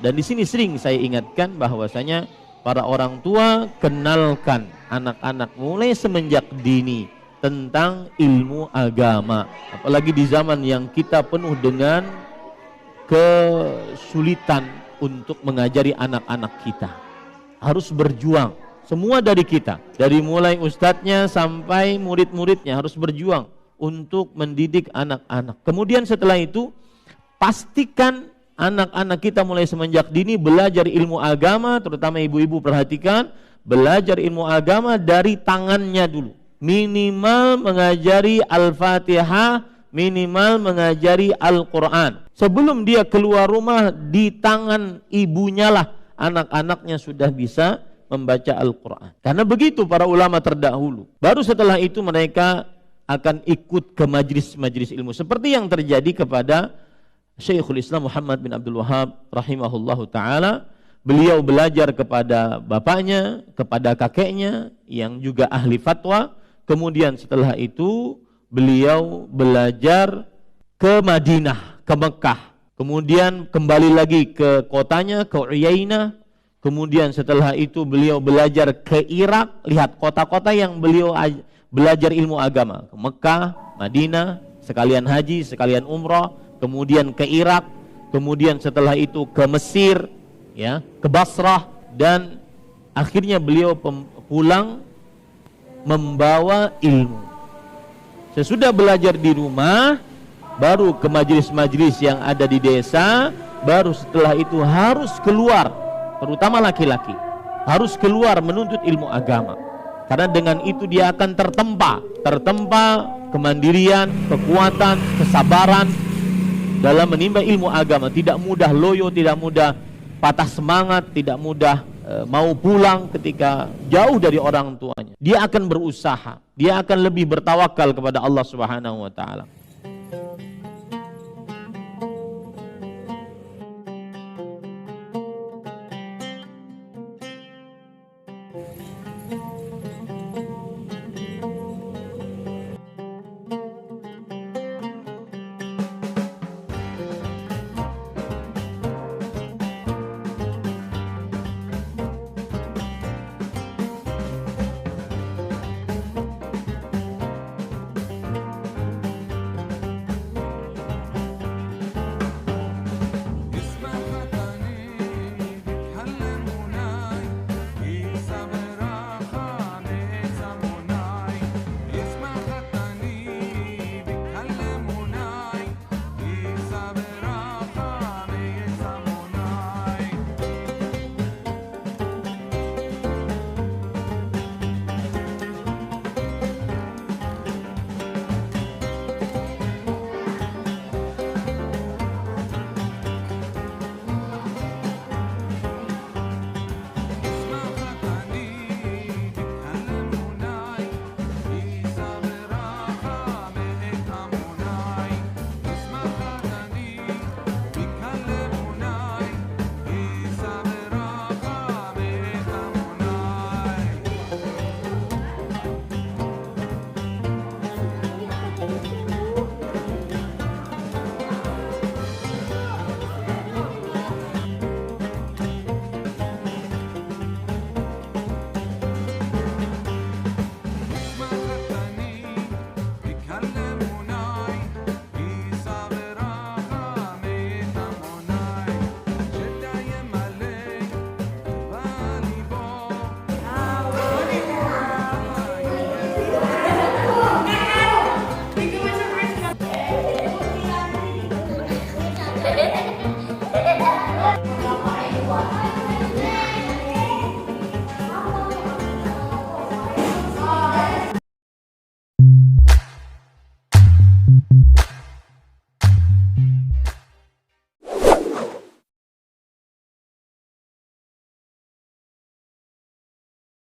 Dan di sini sering saya ingatkan bahwasanya para orang tua kenalkan anak-anak mulai semenjak dini tentang ilmu agama. Apalagi di zaman yang kita penuh dengan kesulitan untuk mengajari anak-anak kita. Harus berjuang. Semua dari kita, dari mulai ustadznya sampai murid-muridnya harus berjuang untuk mendidik anak-anak. Kemudian setelah itu, pastikan anak-anak kita mulai semenjak dini belajar ilmu agama, terutama ibu-ibu perhatikan, belajar ilmu agama dari tangannya dulu. Minimal mengajari Al-Fatihah, minimal mengajari Al-Quran. Sebelum dia keluar rumah, di tangan ibunya lah anak-anaknya sudah bisa membaca Al-Quran. Karena begitu para ulama terdahulu. Baru setelah itu mereka akan ikut ke majlis-majlis ilmu. Seperti yang terjadi kepada Syekhul Islam Muhammad bin Abdul Wahab rahimahullahu ta'ala. Beliau belajar kepada bapaknya, kepada kakeknya yang juga ahli fatwa. Kemudian setelah itu beliau belajar ke Madinah, ke Mekah. Kemudian kembali lagi ke kotanya, ke Uyainah. Kemudian setelah itu beliau belajar ke Irak. Lihat kota-kota yang beliau belajar ilmu agama. Ke Mekah, Madinah, sekalian haji, sekalian umrah. Kemudian ke Irak. Kemudian setelah itu ke Mesir, ya, ke Basrah. Dan akhirnya beliau pulang membawa ilmu. Sesudah belajar di rumah, baru ke majelis-majelis yang ada di desa. Baru setelah itu harus keluar, terutama laki-laki, harus keluar menuntut ilmu agama. Karena dengan itu dia akan tertempa kemandirian, kekuatan, kesabaran dalam menimba ilmu agama. Tidak mudah loyo, tidak mudah patah semangat, tidak mudah mau pulang ketika jauh dari orang tuanya. Dia akan berusaha, dia akan lebih bertawakal kepada Allah Subhanahu wa taala.